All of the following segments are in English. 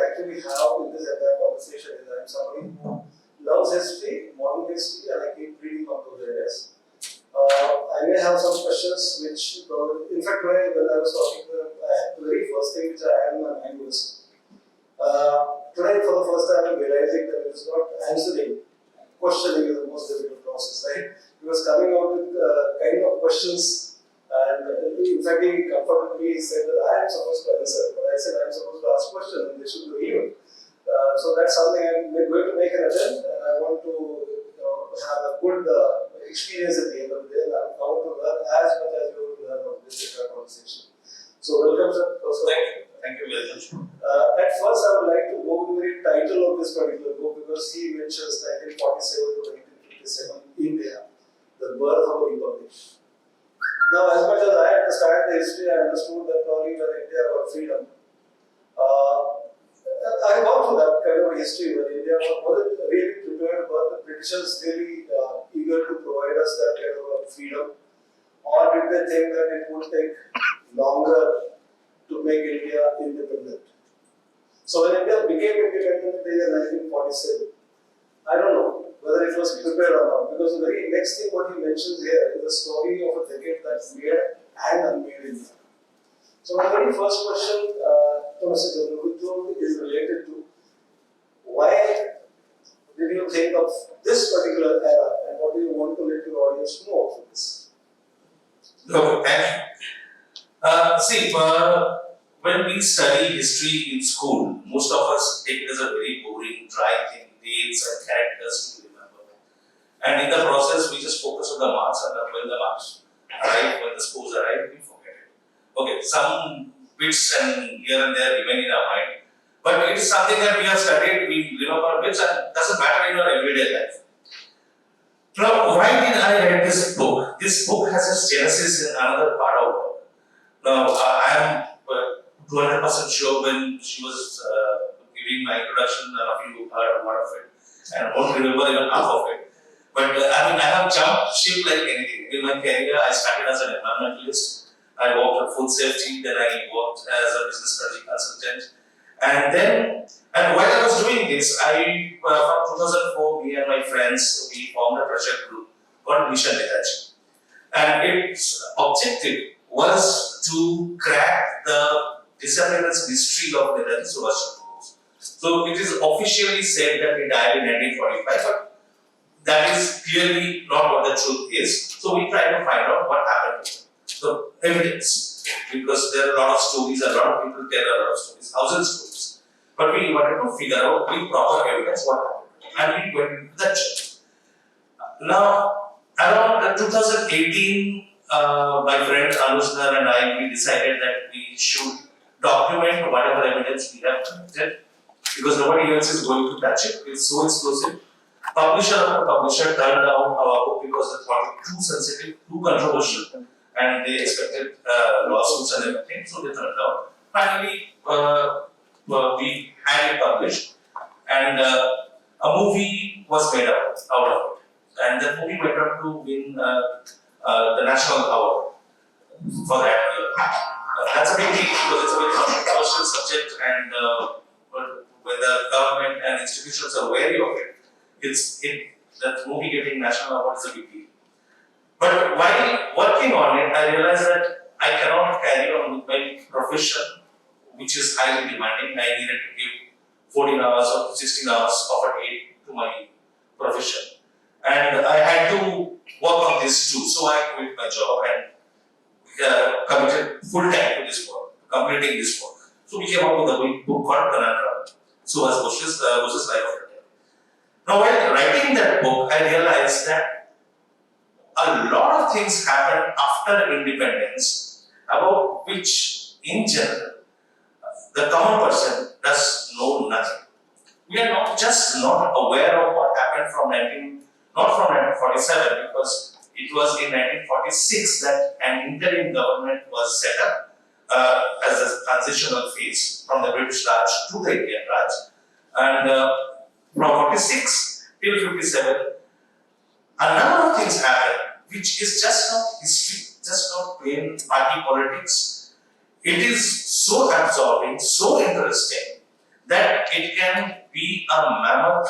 actually have in this entire conversation is I'm somebody who loves history, modern history, and I keep reading on those areas. I may have some questions which, in fact, when I was talking to them, the very first thing which I had in my mind was, today for the first time I'm realizing that it is not answering, questioning is the most difficult process, right? Because coming out with kind of questions, and in fact he comforted me, he said that I am supposed to answer, but I said I am supposed to ask questions and they should do even. So that's something I'm going to make an attempt, and I want to have a good experience at the end of the day. I want to learn as much as you will learn from this conversation. So welcome, sir. Thank you very much. At first, I would like to go with the very title of this particular book because he mentions 1947 to 1957 India, the birth of a republic. Now, as much as I understand the history, I understood that probably when India got freedom, I gone through that kind of history when India wasn't really prepared, but the Britishers really eager to provide us that kind of a freedom, or did they think that it would take longer to make India independent? So when India became independent in the year 1947, I don't know whether it was prepared or not, because the very next thing what he mentions here is the story of a decade that made and unmade India. So my very first question to Mr. Chandrachur Ghose is related to why did you think of this particular era and what do you want to let your audience know of this? Okay, thank you. When we study history in school, most of us take it as a very boring, dry thing, dates and characters to remember. And in the process, we just focus on the marks, and when the marks arrive, when the scores arrive, we forget it. Okay, some bits and here and there remain in our mind, but it's something that we have studied, we remember bits, and doesn't matter in our everyday life. Now, why did I write this book? This book has its genesis in another part of the world. Now, I am 200% sure when she was giving my introduction, none of you heard a lot of it, and I won't remember even half of it. But I have jumped ship like anything. In my career, I started as an environmentalist. I worked on food safety, then I worked as a business strategy consultant. And while I was doing this, from 2004, me and my friends, we formed a project group called Mission Netaji. And its objective was to crack the disappearance mystery of Netaji Subhash Chandra Bose. So it is officially said that he died in 1945, but that is clearly not what the truth is. So we try to find out what happened to him. So evidence, because there are a lot of stories, a lot of people tell a lot of stories, thousands of stories. But we wanted to figure out with proper evidence what happened, and we went into that church. Now, around 2018, my friend Anushna and I, we decided that we should document whatever evidence we have collected, because nobody else is going to touch it. It's so exclusive. Publisher after publisher turned down our book because they thought it too sensitive, too controversial, and they expected lawsuits and everything, so they turned down. Finally, we had it published, and a movie was made out of it. And that movie went on to win the national award for that year. That's a big deal because it's a very controversial subject, and when the government and institutions are wary of it, that movie getting national award is a big deal. But while working on it, I realized that I cannot carry on with my profession, which is highly demanding. I needed to give 14 hours or 16 hours of a day to my profession. And I had to work on this too. So I quit my job and committed full time to this work, completing this work. So we came up with a book called Chandrachur Ghose's Life of India. Now, while writing that book, I realized that a lot of things happened after independence about which, in general, the common person does know nothing. We are not aware of what happened not from 1947, because it was in 1946 that an interim government was set up as a transitional phase from the British Raj to the Indian Raj. And from 46 till 57, a number of things happened, which is just not history, just not plain party politics. It is so absorbing, so interesting, that it can be a mammoth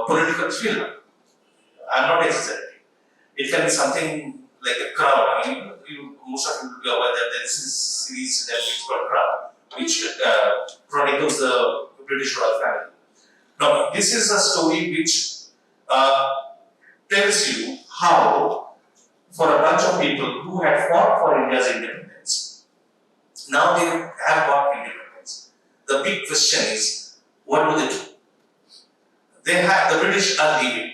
political thriller. I'm not exaggerating. It can be something like a crowd. I mean, most of you will be aware that there is this series Netflix called Crowd, which chronicles the British royal family. Now, this is a story which tells you how, for a bunch of people who had fought for India's independence, now they have got independence. The big question is, what do they do? The British are leaving.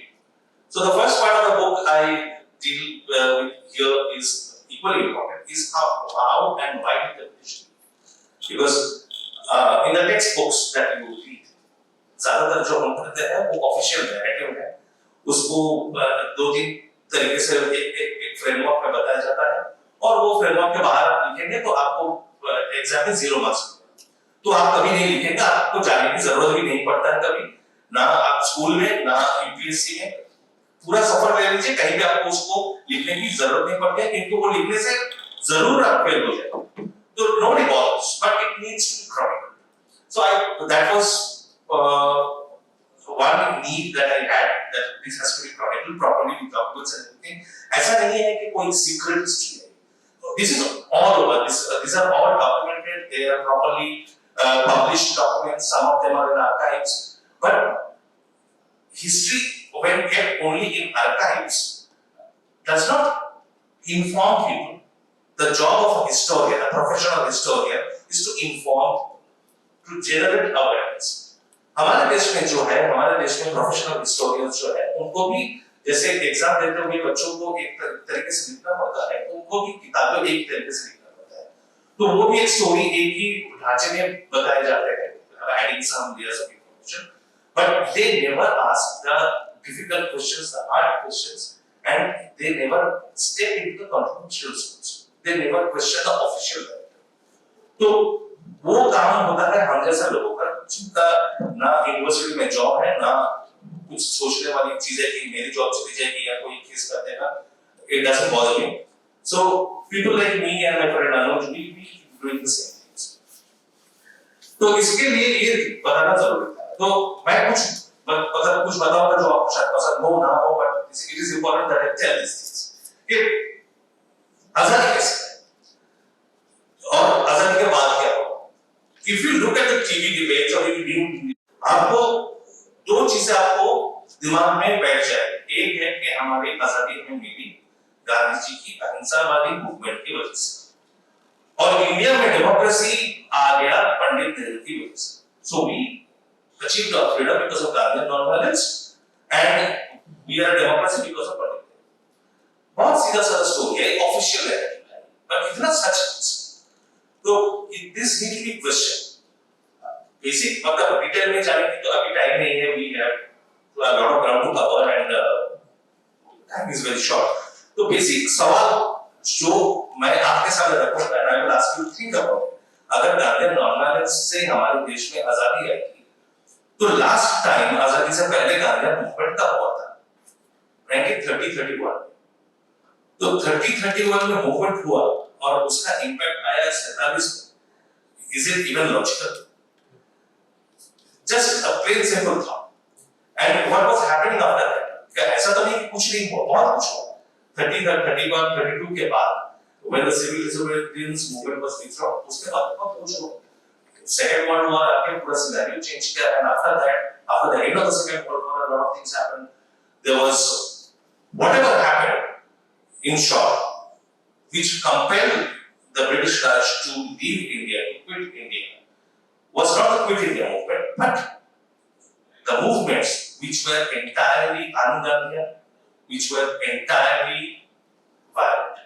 So the first part of the book I deal with here is equally important, is how and why did the British leave? Because in the textbooks that you read, ज़्यादातर जो हम पढ़ते हैं वो official narrative है, उसको दो तीन तरीके से एक फ्रेमवर्क में बताया जाता है और वो फ्रेमवर्क के बाहर आप लिखेंगे तो आपको एग्जाम में 0 मार्क्स मिलेगा। तो आप कभी नहीं लिखेंगे, आपको जाने की जरूरत भी नहीं पड़ता है कभी, ना आप स्कूल में ना यूपीएससी में, पूरा सफर ले लीजिए, कहीं भी आपको उसको लिखने की जरूरत नहीं पड़ती है, किंतु वो लिखने से जरूर आप फेल हो जाएंगे। तो nobody bothers, but it needs to be chronicled. So that was one need that I had, that this has to be chronicled properly with documents and everything. ऐसा नहीं है कि कोई secret history है. This is all over. These are all documented. They are properly published documents. Some of them are in archives. But history, when kept only in archives, does not inform people. The job of a historian, a professional historian, is to inform, to generate awareness. हमारे देश में जो है, हमारे देश में professional historians जो है, उनको भी जैसे एग्जाम देते हुए बच्चों को एक तरीके से लिखना पड़ता है, उनको भी किताबें एक तरीके से लिखना पड़ता है। तो वो भी एक स्टोरी एक ही ढांचे में बताए जाते हैं, adding some layers of information, but they never ask the difficult questions, the hard questions, and they never step into the controversial zones. They never question the official narrative. तो वो काम होता है हम जैसे लोगों का, जिनका ना यूनिवर्सिटी में जॉब है, ना कुछ सोचने वाली चीज है कि मेरी जॉब चली जाएगी या कोई केस कर देगा, it doesn't bother me. So people like me and my friend Anuj, we keep doing the same things. तो इसके लिए ये बताना जरूरी था। तो मैं कुछ बताऊंगा जो आपको शायद पसंद हो ना हो, but it is important that I tell these things. कि आजादी कैसे है और आजादी के बाद क्या होगा? If you look at the TV debates or you read, आपको दो चीजें आपको दिमाग में बैठ जाए। एक है कि हमारी आजादी हमें मिली गांधी जी की अहिंसावादी मूवमेंट की वजह से, और इंडिया में डेमोक्रेसी आ गया पंडित नेहरू की वजह से। So we achieved our freedom because of Gandhian non-violence, and we are a democracy because of Pandit Nehru. बहुत सीधा साधा स्टोरी है, ऑफिशियल है, पर इतना सच है। तो this need to be questioned. Basic मतलब डिटेल में जाने की तो अभी टाइम नहीं है, we have a lot of ground to cover and time is very short. तो बेसिक सवाल जो मैं आपके सामने रखूंगा and I will ask you to think about it. अगर गांधी नॉन-वायलेंस से हमारे देश में आजादी आई थी, तो लास्ट टाइम आजादी से पहले गांधी मूवमेंट कब हुआ था? 1930-31। तो 30-31 में मूवमेंट हुआ और उसका इंपैक्ट आया 47 में। Is it even logical? Just a plain simple thought. And what was happening after that? क्या ऐसा तो नहीं कि कुछ नहीं हुआ, बहुत कुछ हुआ। 30, 31, 32 के बाद, when the civil disobedience movement was withdrawn, उसके बाद बहुत कुछ हुआ। Second World War आके पूरा scenario change किया, and after that, after the end of the Second World War, a lot of things happened. There was whatever happened, in short, which compelled the British Raj to leave India, to quit India, was not the Quit India movement, but the movements which were entirely un-Gandhian, which were entirely violent.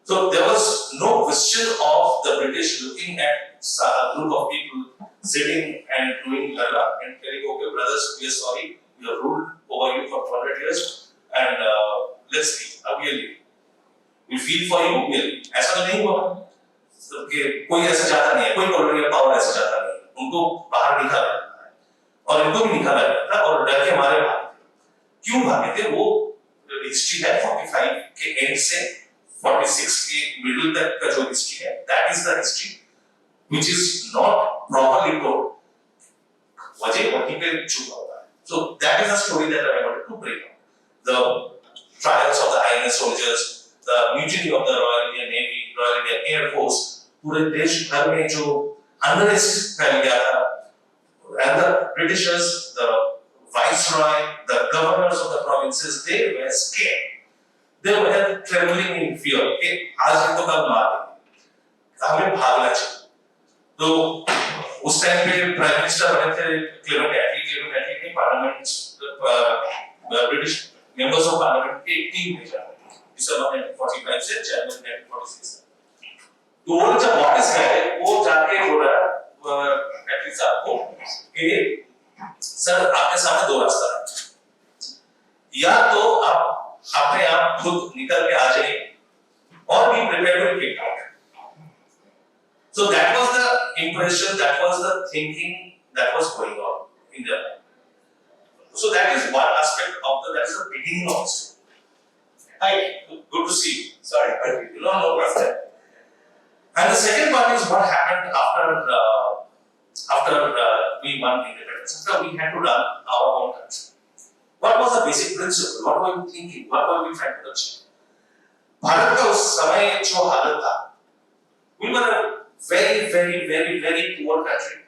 So there was no question of the British looking at a group of people sitting and doing dharna and telling, okay, brothers, we are sorry, we have ruled over you for 200 years, and let's leave. We are leaving. We feel for you, we are leaving. ऐसा तो नहीं हुआ कि कोई ऐसा चाहता नहीं है, कोई कॉलोनियल पावर ऐसा चाहता नहीं है, उनको बाहर निकाला है और इनको भी निकाला गया था और डर के मारे भागे थे। क्यों भागे थे? वो हिस्ट्री है 45 के एंड से 46 के मिडिल तक का जो हिस्ट्री है, that is the history which is not properly story told, वजह वहीं पे छुपा हुआ है. So that is a story that I wanted to bring up. The trials of the INS soldiers, the mutiny of the Royal Indian Navy, Royal Indian Air Force, पूरे देश भर में जो unrest फैल गया था, and the Britishers, the viceroy, the governors of the provinces, they were scared. They were trembling in fear. कि आज ये तो कल मार देंगे, हमें भागना चाहिए. तो उस टाइम पे प्राइम मिनिस्टर बने थे क्लेमेंट एटली ने parliament British members of parliament की एक टीम भेजा दिसंबर 1945 से जनवरी 1946 तक. तो वो जब वापस गए वो जाके बोला एटली साहब को कि सर आपके सामने दो रास्ता है, या तो आप अपने आप खुद निकल के आ जाइए और be prepared to kick out. So that was the impression, that was the thinking that was going on in their mind. So that is one aspect of that is the beginning of the story. Hi, good to see you. Sorry, but you don't know what's that. And the second part is what happened after we won independence. After we had to run our own country. What was the basic principle? What were we thinking? What were we trying to achieve? Bharat का उस समय जो हालत था, we were a very poor country.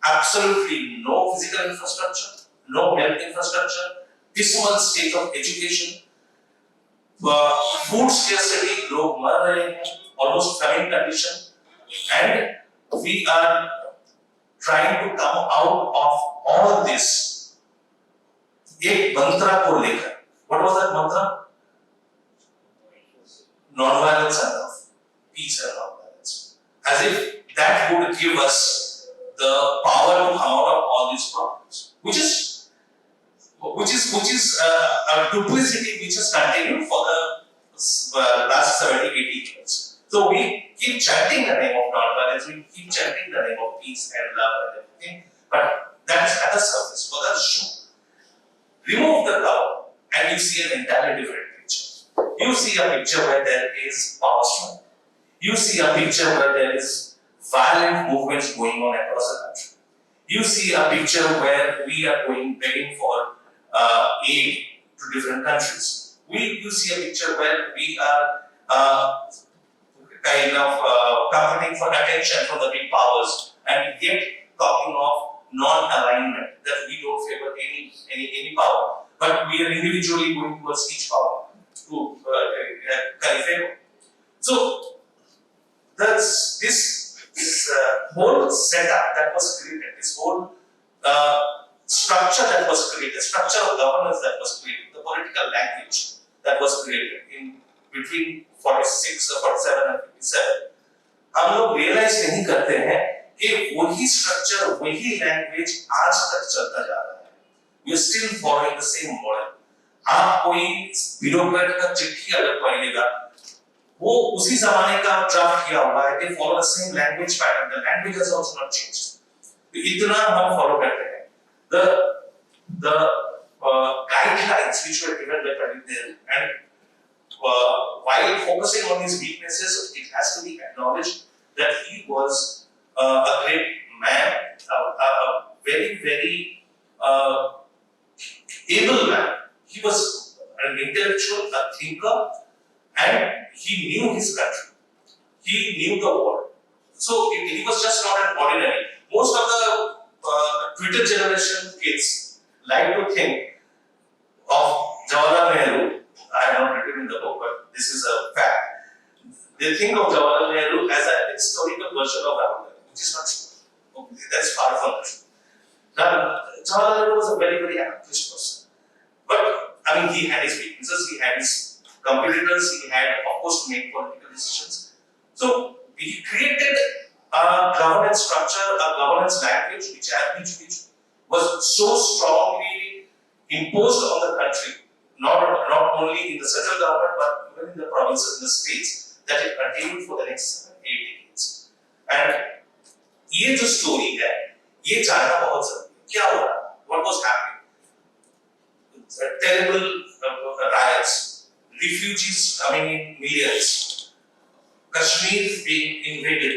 Absolutely no physical infrastructure, no health infrastructure, dismal state of education, food scarcity, लोग मर रहे हैं, almost famine condition, and we are trying to come out of all this. एक मंत्रा को लेकर, what was that mantra? Non-violence and love, peace and love. As if that would give us the power to come out of all these problems, which is a duplicity which has continued for the last 70-80 years. So we keep chanting the name of non-violence, we keep chanting the name of peace and love and everything, but that's at the surface. For the show, remove the cover and you see an entirely different picture. You see a picture where there is power struggle. You see a picture where there is violent movements going on across the country. You see a picture where we are begging for aid to different countries. You see a picture where we are kind of competing for attention from the big powers and yet talking of non-alignment, that we don't favor any power, but we are individually going towards each power to carry favor. So this whole setup that was created, this whole structure that was created, structure of governance that was created, the political language that was created in between 46, 47 and 57, हम लोग realize नहीं करते हैं कि वही structure, वही language आज तक चलता जा रहा है. We are still following the same model. आप कोई bureaucrat का चिट्ठी अगर पढ़िएगा, वो उसी जमाने का ड्राफ्ट किया हुआ है. They follow the same language pattern. The language has also not changed. तो इतना हम follow करते हैं. The guidelines which were given by Pandit Nehru, and while focusing on his weaknesses, it has to be acknowledged that he was a great man, a very able man. He was an intellectual, a thinker, and he knew his country. He knew the world. So he was just not an ordinary. Most of the Twitter generation kids like to think of Jawaharlal Nehru. I have not written in the book, but this is a fact. They think of Jawaharlal Nehru as a historical version of Rahul Gandhi, which is not true. Okay, that's far from the truth. Now, Jawaharlal Nehru was a very accomplished person. But I mean, he had his weaknesses, he had his competitors, he had, of course, to make political decisions. So he created a governance structure, a governance language which was so strongly imposed on the country, not only in the central government but even in the provinces and the states, that it continued for the next 7-8 decades. And ये जो story है, ये जानना बहुत जरूरी है. क्या हो रहा है? What was happening? Terrible riots, refugees coming in millions, Kashmir being invaded,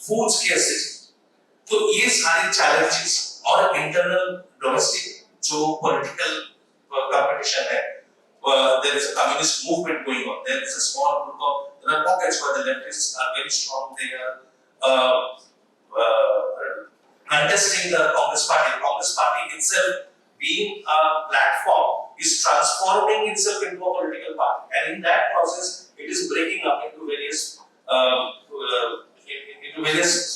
food scarcity, तो ये सारे challenges और internal domestic जो political competition है, there is a communist movement going on. There is a small group of, there are pockets where the leftists are very strong. They are contesting the Congress Party. The Congress Party itself, being a platform, is transforming itself into a political party, and in that process, it is breaking up into various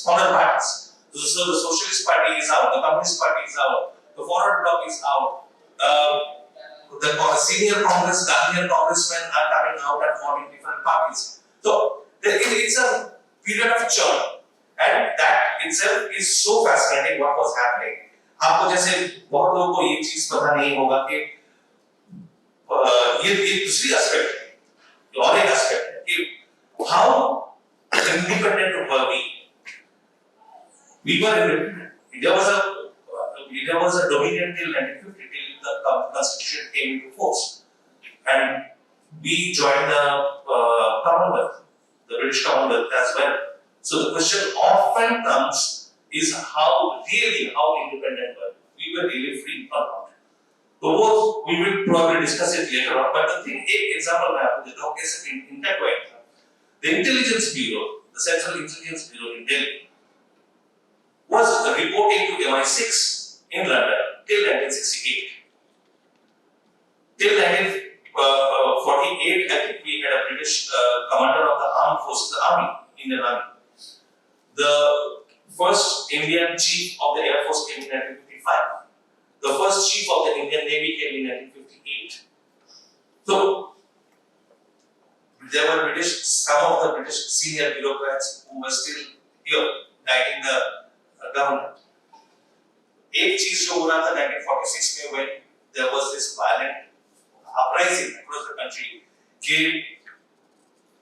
smaller parties. So the Socialist Party is out, the Communist Party is out, the Forward Bloc is out. The senior Ghanaian congressmen are coming out and forming different parties. So it's a period of churn, and that itself is so fascinating. What was happening? आपको जैसे बहुत लोगों को ये चीज पता नहीं होगा कि ये दूसरी एस्पेक्ट है, और एक एस्पेक्ट है कि how independent were we? We were independent. India was a dominion till 1950, till the constitution came into force, and we joined the Commonwealth, the British Commonwealth as well. So the question often comes is how independent were we? We were really free or not? So we will probably discuss it later on. But the thing, एक example मैं आपको देता हूँ कैसे intertwined था. The Intelligence Bureau, the Central Intelligence Bureau in Delhi, was reporting to MI6 in London till 1968. Till 1948, I think we had a British commander of the armed forces, the army, Indian Army. The first Indian chief of the Air Force came in 1955. The first chief of the Indian Navy came in 1958. So there were some of the British senior bureaucrats who were still here guiding the government. एक चीज जो हुआ था 1946 में when there was this violent uprising across the country, कि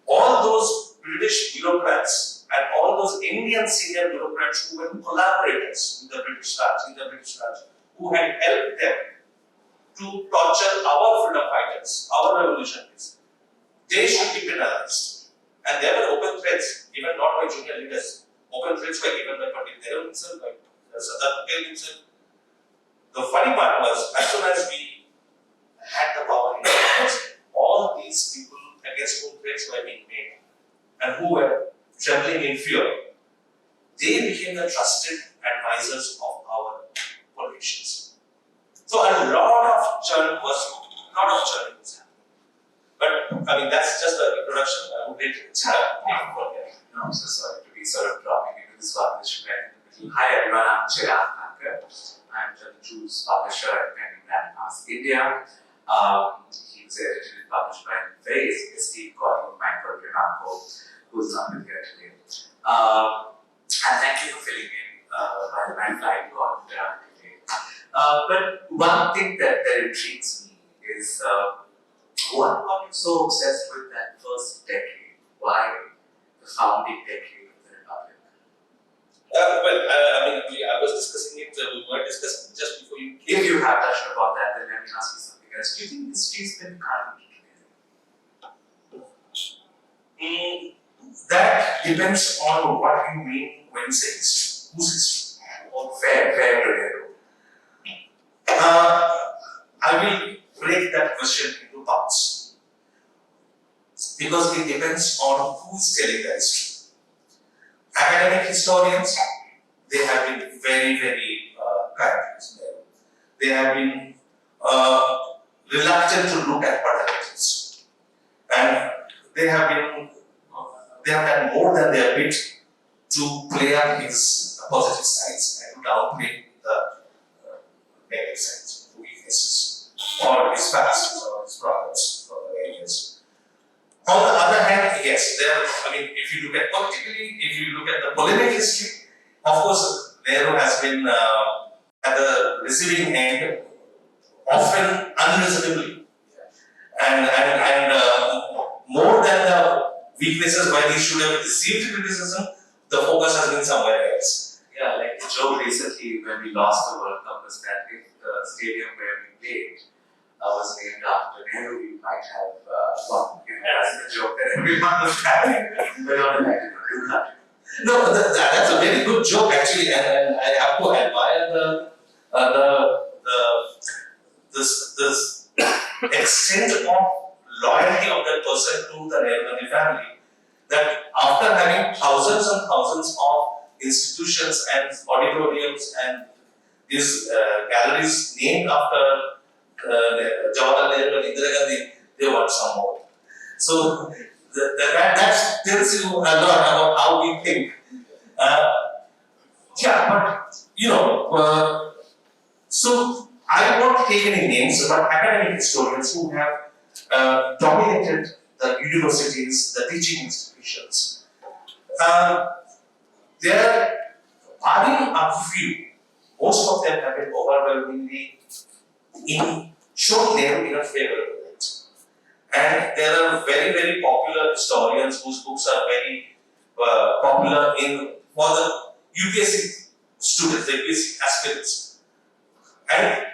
all those British bureaucrats and all those Indian senior bureaucrats who were collaborators with the British Raj, who had helped them to torture our freedom fighters, our revolutionaries, they should be penalized. And there were open threats, even not by junior leaders. Open threats were given by Pandit Nehru himself, by Sardar Patel himself. The funny part was, as soon as we had the power in our hands, all these people against whom threats were being made and who were trembling in fear, they became the trusted advisors of our politicians. So a lot of churning was happening. But I mean, that's just an introduction. I would let Chirag take it from here. No, I'm so sorry to be sort of dropping into this conversation right in the middle. Hi everyone, I'm Chirag Thakkar. I'm Chandrachur's publisher at Penny Brand House India. He was edited and published by a very esteemed colleague of mine called Chandrachur Ghose, who's not with here today. And thank you for filling in while my flight got delayed. But one thing that intrigues me is what got you so obsessed with that first decade? Why the founding decade of the Republic? I was discussing it, we were discussing just before you came. If you have touched upon that, then let me ask you something else. Do you think history's been kind today? That depends on what you mean when you say history. Whose history? Or fair today? I will break that question into parts because it depends on who's telling the history. Academic historians, they have been very correct. They have been reluctant to look at particles, and they have done more than their bit to play up his positive sides and to downplay the negative sides, weaknesses, or his fallacies or his problems or areas. On the other hand, yes, if you look at the polemic history, of course, Nehru has been at the receiving end, often unreasonably, and more than the weaknesses why he should have received criticism, the focus has been somewhere else. Yeah, like the joke recently when we lost the World Cup was that if the stadium where we played was named after Nehru, we might have won. That's the joke that everyone was having. But on a negative note, No, that's a very good joke actually, and I have to admire this extent of loyalty of that person to the Nehru family. That after having thousands and thousands of institutions and auditoriums and these galleries named after Jawaharlal Nehru and Indira Gandhi, they want some more. So that tells you a lot about how we think. Yeah, but so I won't take any names, but academic historians who have dominated the universities, the teaching institutions, they're barring a few. Most of them have been overwhelmingly shown Nehru in a favorable light. And there are very, very popular historians whose books are very popular for the UPSC students, the UPSC aspirants. And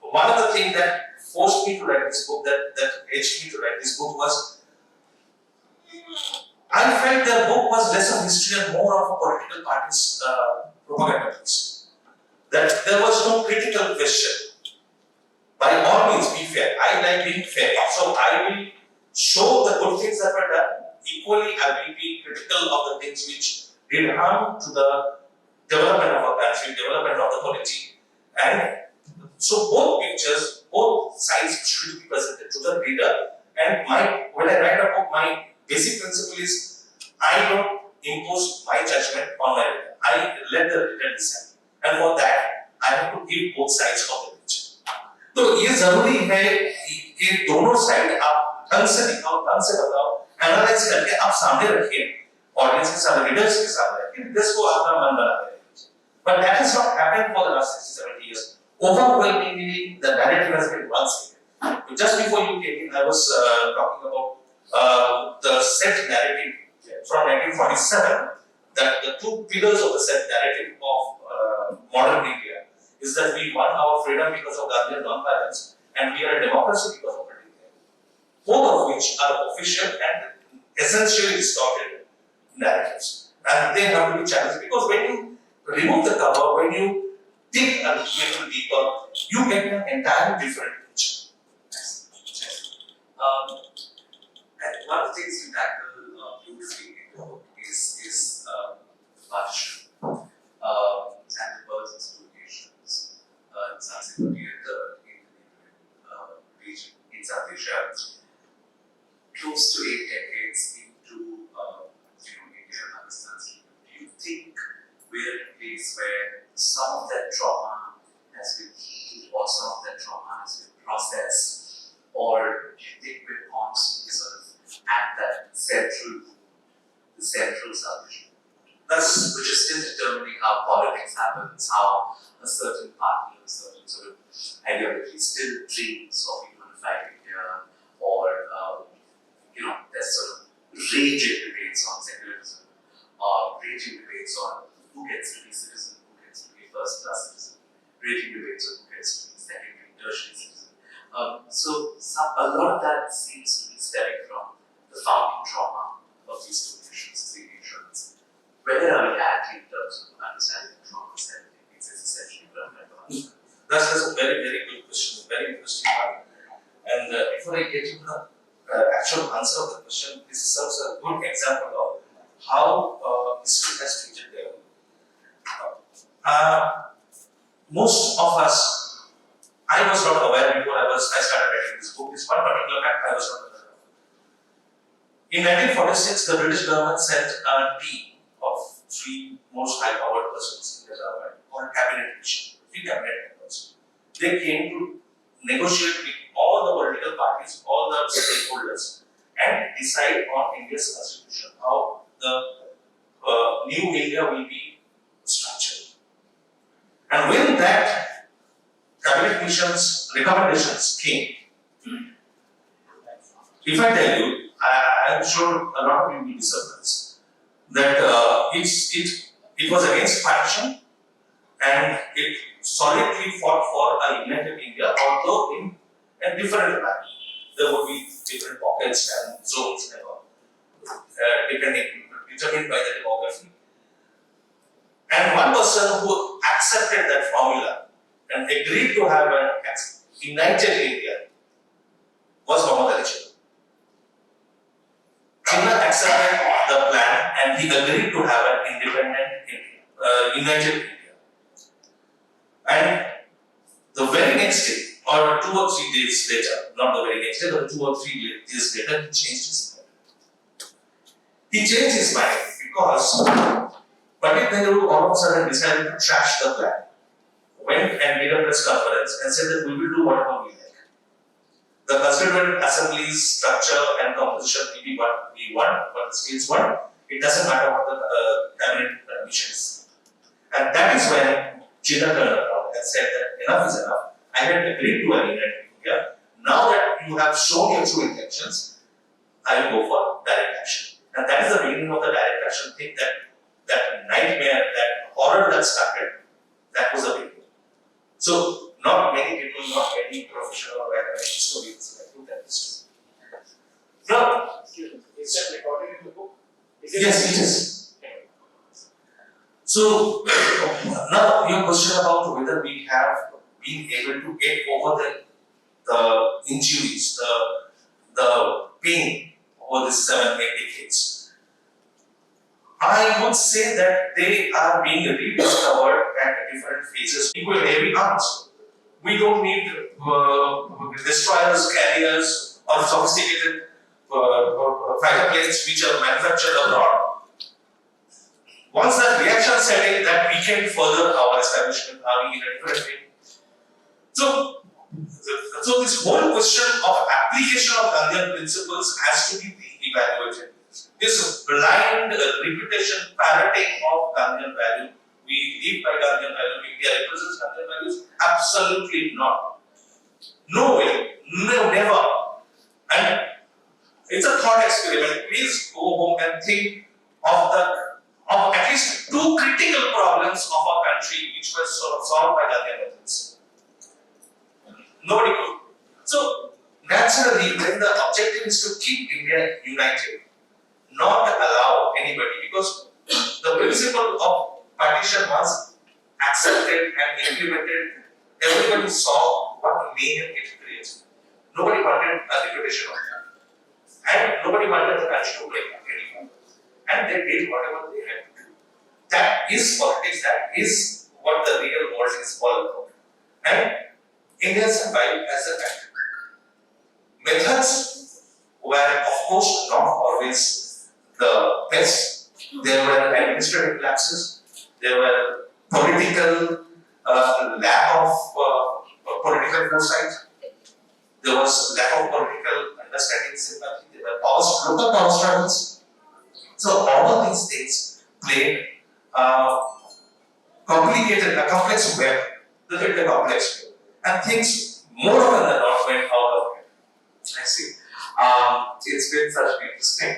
one of the things that forced me to write this book, that edged me to write this book was, I felt the book was less of history and more of a political party's propaganda piece. That there was no critical question. By all means, be fair. I like being fair. So I will show the good things that were done. Equally, I will be critical of the things which did harm to the development of our country, development of the polity. And so both pictures, both sides should be presented to the reader. And when I write a book, my basic principle is I don't impose my judgment on my reader. I let the reader decide. And for that, I have to give both sides of the picture. तो ये जरूरी है कि दोनों side आप ढंग से दिखाओ, ढंग से बताओ, एनालाइज करके आप सामने रखिए, ऑडियंस के सामने, रीडर्स के सामने रखिए, रीडर्स को अपना मन बना दें. But that has not happened for the last 60-70 years. Overwhelmingly, the narrative has been one sided. Just before you came in, I was talking about the set narrative from 1947. That the two pillars of the set narrative of modern India is that we won our freedom because of Gandhian non-violence, and we are a democracy because of it. Both of which are official and essentially distorted narratives. And they have to be challenged because when you remove the cover, when you dig a little deeper, you get an entirely different picture. And one of the things you tackle beautifully in the book is partition and the birth institutions in Sanskrit in the region in South Asia. Close to 8 decades into India and Pakistan's. Do you think we're in a place where some of that trauma has been healed or some of that trauma has been processed, or do you think we're constantly sort of at that the central subject? That's which is still determining how politics happens, how a certain party, a certain sort of ideology still dreams of unified India, or there's sort of raging debates on secularism, raging debates on who gets to be citizen, who gets to be first-class citizen, raging debates on who gets to be secondary, tertiary citizen. So a lot of that seems to be stemming from the founding trauma of these two nations, three nations. Where are we at in terms of understanding the trauma set? It's essentially relevant. That's a very, very good question, very interesting one. And before I get to the actual answer of the question, this serves a good example of how history has treated them. Most of us, I was not aware before I started writing this book. This one particular fact I was not aware of. In 1946, the British government sent a team of 3 most high-powered persons in the government on a cabinet mission, 3 cabinet members. They came to negotiate with all the political parties, all the stakeholders, and decide on India's constitution, how the new India will be structured. And when that cabinet mission's recommendations came, if I tell you, I'm sure a lot of you will be surprised that it was against partition and it solidly fought for a united India, although in a different manner. There would be different pockets and zones and all, determined by the demography. And one person who accepted that formula and agreed to have an united India was Muhammad Ali Jinnah. Jinnah accepted the plan and he agreed to have an independent India, united India. And the very next day, or 2 or 3 days later, not the very next day, but 2 or 3 days later, he changed his mind. He changed his mind because Pandit Nehru all of a sudden decided to trash the plan. Went and did a press conference and said that we will do whatever we like. The Constituent Assembly's structure and composition will be what we want, what the states want. It doesn't matter what the cabinet mission is. And that is when Jinnah turned around and said that enough is enough. I had agreed to an united India. Now that you have shown your true intentions, I will go for direct action. And that is the beginning of the direct action thing, that nightmare, that horror that started, that was the beginning. So, not many people, not many professional or academic historians have looked at this. Now, Is that recorded in the book? yes, it is. So, now your question about whether we have been able to get over the injuries, the pain over these 7-8 decades. I would say that they are being rediscovered at different phases. People with heavy arms. We don't need destroyers, carriers, or sophisticated fighter planes which are manufactured abroad. Once that reaction set in, that weakened further our establishment army in a different way. So this whole question of application of Gandhian principles has to be evaluated. This blind repetition, parroting of Gandhian value, we live by Gandhian value, India represents Gandhian values, absolutely not. No way, no, never. And it's a thought experiment. Please go home and think of at least 2 critical problems of our country which were solved by Gandhian methods. Nobody could. So, naturally, when the objective is to keep India united, not allow anybody, because the principle of partition was accepted and implemented, everybody saw what mayhem it creates. Nobody wanted a repetition of that. And nobody wanted the country to break up anymore. And they did whatever they had to do. That is politics, that is what the real world is all about. And India survived as a country. Methods were, of course, not always the best. There were administrative lapses, there were political lack of political foresight, there was lack of political understanding, sympathy, there were local power struggles. So all of these things played a complex web, the complex web, and things more often than not went out of it. I see. It's been such an interesting